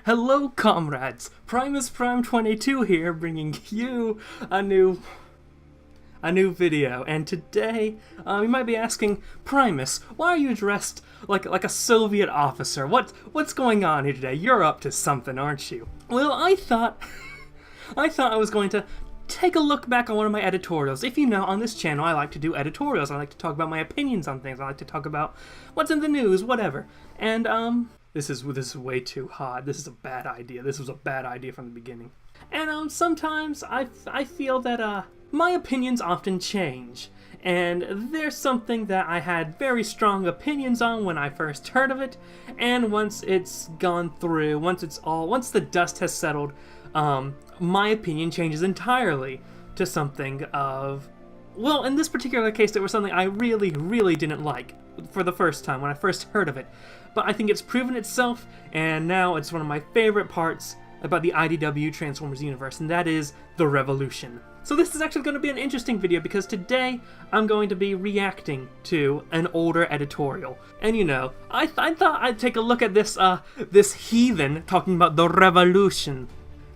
Hello, comrades! Primus Prime 22 here, bringing you a new video. And today, you might be asking, Primus, why are you dressed like a Soviet officer? What's going on here today? You're up to something, aren't you? Well, I thought I was going to take a look back on one of my editorials. If you know, on this channel, I like to do editorials. I like to talk about my opinions on things. I like to talk about what's in the news, whatever. And, This is way too hot. This is a bad idea. This was a bad idea from the beginning. And sometimes I feel that my opinions often change. And there's something that I had very strong opinions on when I first heard of it, and once it's gone through, once the dust has settled, my opinion changes entirely to something of, well, in this particular case, there was something I really, really didn't like for the first time when I first heard of it. But I think it's proven itself, and now it's one of my favorite parts about the IDW Transformers universe, and that is the revolution. So this is actually going to be an interesting video, because today I'm going to be reacting to an older editorial. And you know, I thought I'd take a look at this heathen talking about the revolution.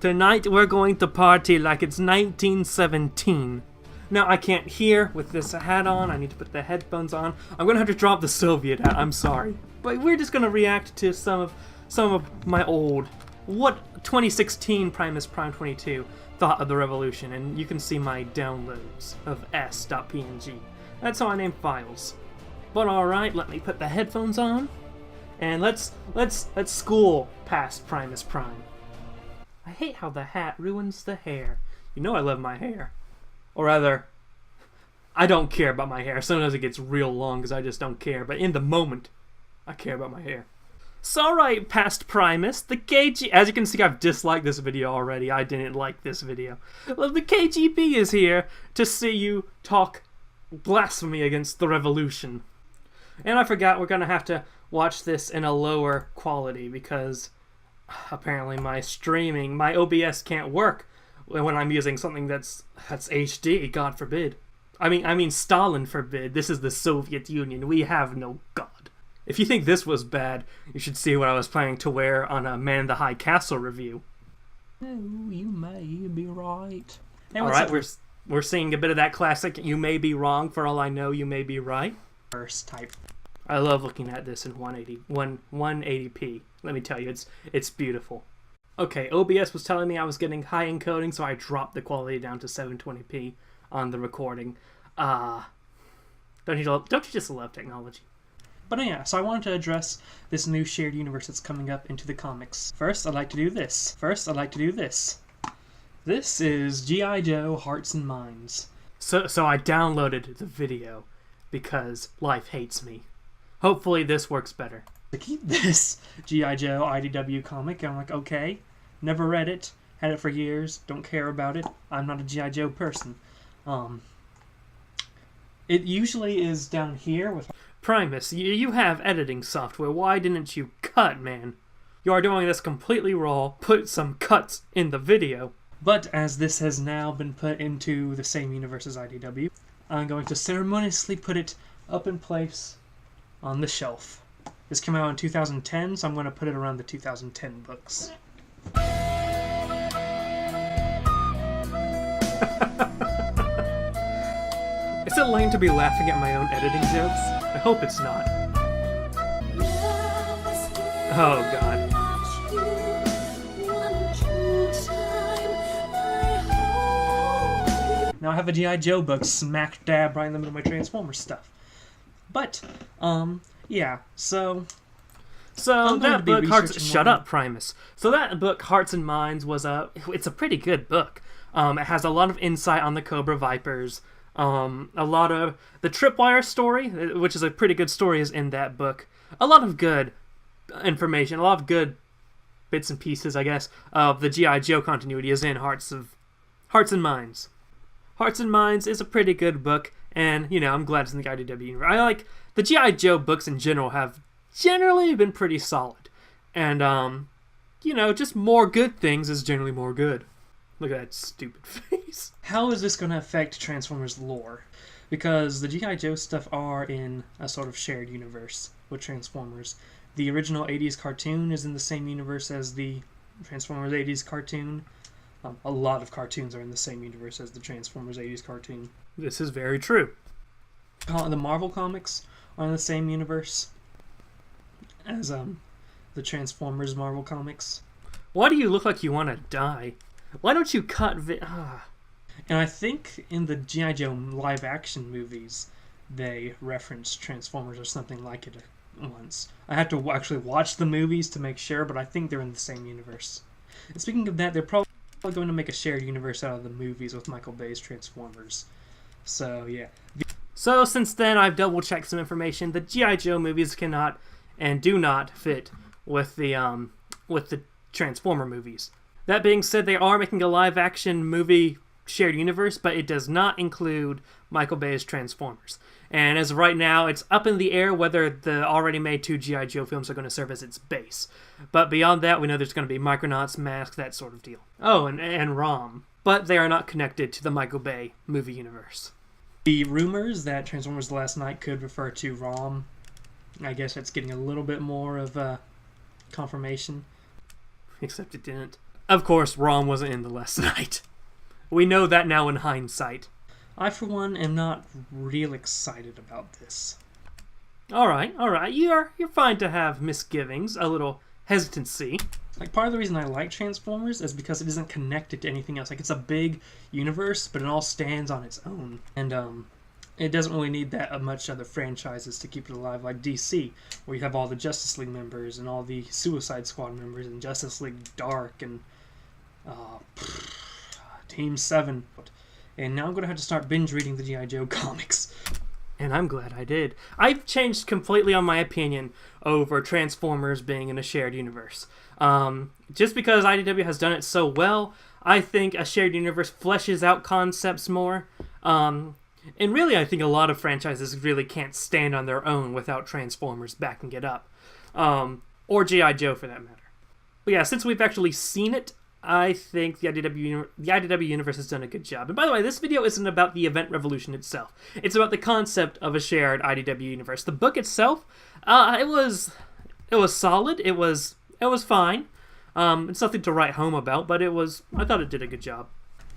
Tonight we're going to party like it's 1917. Now, I can't hear with this hat on. I need to put the headphones on. I'm going to have to drop the Soviet hat. I'm sorry. But we're just going to react to some of my old, what 2016 Primus Prime 22 thought of the revolution. And you can see my downloads of s.png. That's how I name files. But alright, let me put the headphones on. And let's school past Primus Prime. I hate how the hat ruins the hair. You know I love my hair. Or rather, I don't care about my hair. Sometimes it gets real long because I just don't care. But in the moment, I care about my hair. So alright, past Primus, the KG... As you can see, I've disliked this video already. I didn't like this video. Well, the KGB is here to see you talk blasphemy against the revolution. And I forgot we're going to have to watch this in a lower quality because apparently my OBS can't work when I'm using something that's HD, God forbid. I mean Stalin forbid. This is the Soviet Union. We have no God. If you think this was bad, you should see what I was planning to wear on a Man in the High Castle review. Oh, you may be right. Alright, we're seeing a bit of that classic you may be wrong, for all I know you may be right. First type. I love looking at this in 180p. Let me tell you, it's beautiful. Okay, OBS was telling me I was getting high encoding, so I dropped the quality down to 720p on the recording. Don't you just love technology? But yeah, so I wanted to address this new shared universe that's coming up into the comics. First, I'd like to do this. This is G.I. Joe Hearts and Minds. So I downloaded the video because life hates me. Hopefully this works better. To keep this G.I. Joe IDW comic, I'm like, okay, never read it, had it for years, don't care about it, I'm not a G.I. Joe person. It usually is down here with... Primus, you have editing software, why didn't you cut, man? You are doing this completely raw, put some cuts in the video. But as this has now been put into the same universe as IDW, I'm going to ceremoniously put it up in place on the shelf. This came out in 2010, so I'm going to put it around the 2010 books. Is it lame to be laughing at my own editing jokes? I hope it's not. Oh god. Now I have a G.I. Joe book smack dab right in the middle of my Transformers stuff. But, yeah, so that book, Shut up, Primus. So that book, Hearts and Minds, it's a pretty good book. It has a lot of insight on the Cobra Vipers. A lot of the Tripwire story, which is a pretty good story, is in that book. A lot of good information, a lot of good bits and pieces, I guess, of the G.I. Joe continuity is in Hearts and Minds. Hearts and Minds is a pretty good book, and, you know, I'm glad it's in the IDW universe. I like the G.I. Joe books in general have generally been pretty solid. And, you know, just more good things is generally more good. Look at that stupid face. How is this going to affect Transformers lore? Because the G.I. Joe stuff are in a sort of shared universe with Transformers. The original 80s cartoon is in the same universe as the Transformers 80s cartoon. A lot of cartoons are in the same universe as the Transformers 80s cartoon. This is very true. The Marvel comics are in the same universe as the Transformers Marvel comics. Why do you look like you want to die? Why don't you cut And I think in the G.I. Joe live action movies, they reference Transformers or something like it once. I have to actually watch the movies to make sure, but I think they're in the same universe. And speaking of that, they're probably going to make a shared universe out of the movies with Michael Bay's Transformers. So, yeah. So, since then, I've double-checked some information. The G.I. Joe movies cannot and do not fit with the Transformer movies. That being said, they are making a live-action movie shared universe, but it does not include Michael Bay's Transformers. And as of right now, it's up in the air whether the already made 2 G.I. Joe films are going to serve as its base. But beyond that, we know there's going to be Micronauts, M.A.S.K, that sort of deal. Oh, and ROM. But they are not connected to the Michael Bay movie universe. The rumors that Transformers The Last Night could refer to ROM, I guess it's getting a little bit more of a confirmation. Except it didn't. Of course, ROM wasn't in The Last Night. We know that now in hindsight. I, for one, am not real excited about this. Alright. You're fine to have misgivings, a little hesitancy. Like, part of the reason I like Transformers is because it isn't connected to anything else. Like, it's a big universe, but it all stands on its own. And, it doesn't really need that much other franchises to keep it alive, like DC, where you have all the Justice League members and all the Suicide Squad members and Justice League Dark and Team 7. And now I'm going to have to start binge reading the G.I. Joe comics. And I'm glad I did. I've changed completely on my opinion over Transformers being in a shared universe. Just because IDW has done it so well, I think a shared universe fleshes out concepts more. And really, I think a lot of franchises really can't stand on their own without Transformers backing it up. Or G.I. Joe, for that matter. But yeah, since we've actually seen it, I think the IDW universe has done a good job. And by the way, this video isn't about the event revolution itself. It's about the concept of a shared IDW universe. The book itself, it was solid. It was fine. It's nothing to write home about, but I thought it did a good job.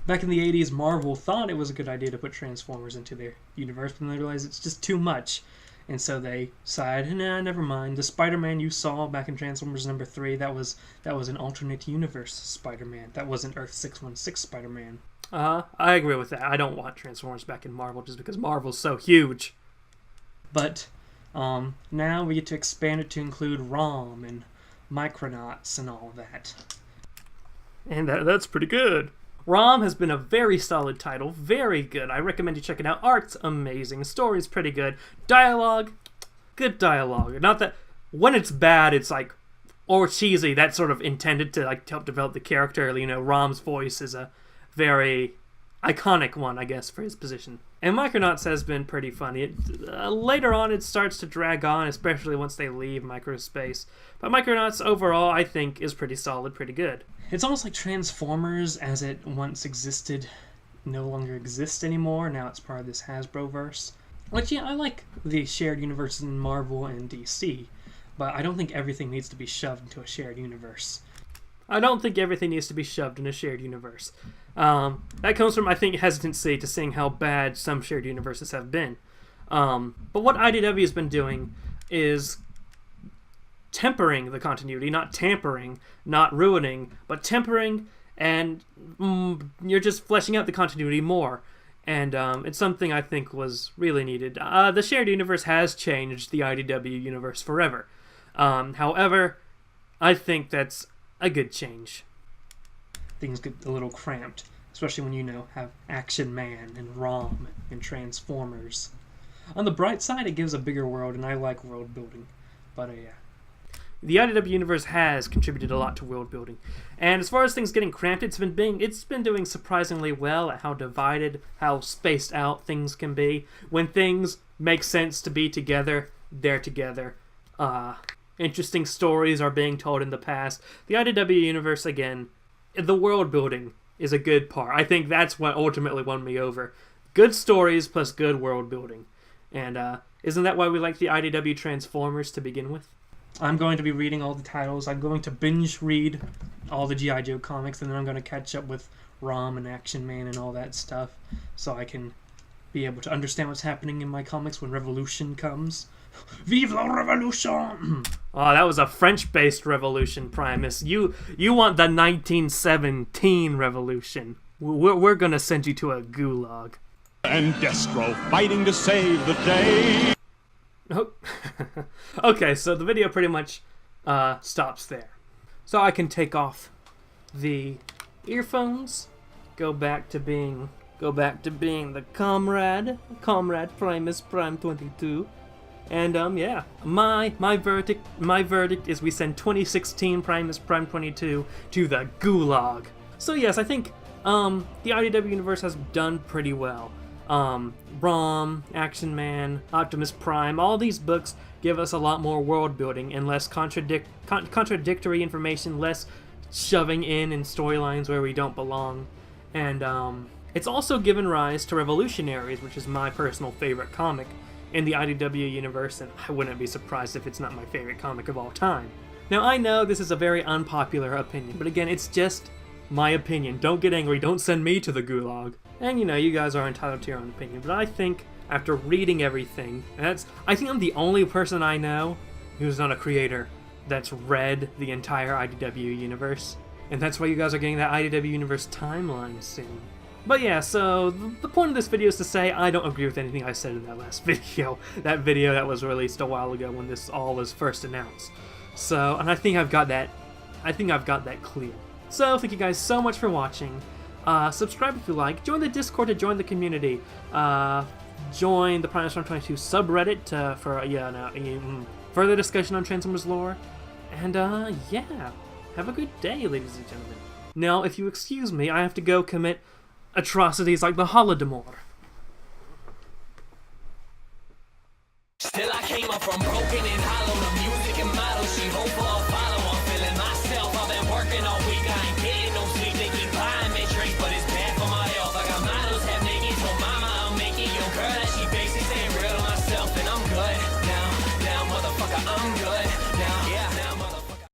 Back in the 80s, Marvel thought it was a good idea to put Transformers into their universe, but then they realized it's just too much. And so they decided, nah, never mind. The Spider-Man you saw back in Transformers number 3, that was an alternate universe Spider-Man. That wasn't Earth 616 Spider-Man. I agree with that. I don't want Transformers back in Marvel just because Marvel's so huge. But now we get to expand it to include ROM and Micronauts and all that. And that's pretty good. ROM has been a very solid title, very good. I recommend you check it out. Art's amazing, story's pretty good. Dialogue, good dialogue. Not that when it's bad, it's like or cheesy. That's sort of intended to like help develop the character. You know, ROM's voice is a very iconic one, I guess, for his position. And Micronauts has been pretty funny. Later on, it starts to drag on, especially once they leave microspace. But Micronauts overall, I think, is pretty solid, pretty good. It's almost like Transformers, as it once existed, no longer exists anymore. Now it's part of this Hasbro-verse. Which, yeah, I like the shared universes in Marvel and DC, but I don't think everything needs to be shoved into a shared universe. I don't think everything needs to be shoved in a shared universe. That comes from, I think, hesitancy to seeing how bad some shared universes have been. But what IDW has been doing is tempering the continuity, not tampering, not ruining, but tempering, and you're just fleshing out the continuity more. And it's something I think was really needed. The shared universe has changed the IDW universe forever. However, I think that's a good change. Things get a little cramped, especially when you have Action Man and ROM and Transformers. On the bright side, it gives a bigger world, and I like world building. But yeah. The IDW universe has contributed a lot to world building, and as far as things getting cramped, it's been doing surprisingly well at how divided, how spaced out things can be. When things make sense to be together, they're together. Interesting stories are being told in the past. The IDW universe, again, the world building is a good part. I think that's what ultimately won me over. Good stories plus good world building. And isn't that why we like the IDW Transformers to begin with? I'm going to be reading all the titles. I'm going to binge read all the G.I. Joe comics, and then I'm going to catch up with ROM and Action Man and all that stuff, so I can be able to understand what's happening in my comics when Revolution comes. Vive la Revolution! Oh, that was a French-based revolution, Primus. You want the 1917 revolution. We're gonna send you to a gulag. And Destro fighting to save the day. Oh. Okay, so the video pretty much stops there. So I can take off the earphones, go back to being the comrade Primus Prime 22. And yeah, my verdict is we send 2016 Primus Prime 22 to the gulag. So yes, I think the IDW universe has done pretty well. ROM, Action Man, Optimus Prime, all these books give us a lot more world building and less contradictory information, less shoving in storylines where we don't belong. And it's also given rise to Revolutionaries, which is my personal favorite comic in the IDW universe, and I wouldn't be surprised if it's not my favorite comic of all time. Now, I know this is a very unpopular opinion, but again, it's just my opinion. Don't get angry, don't send me to the gulag. And you know, you guys are entitled to your own opinion, but I think after reading everything, I think I'm the only person I know who's not a creator that's read the entire IDW universe, and that's why you guys are getting that IDW universe timeline soon. But yeah, so the point of this video is to say I don't agree with anything I said in that last video. That video that was released a while ago when this all was first announced. So, and I think I've got that clear. So, thank you guys so much for watching. Subscribe if you like. Join the Discord to join the community. Join the Primus Prime 22 subreddit for further discussion on Transformers lore. And yeah, have a good day, ladies and gentlemen. Now, if you excuse me, I have to go commit atrocities like the Holodomor. Still I came up from broken and hollow. The music and model, she hope for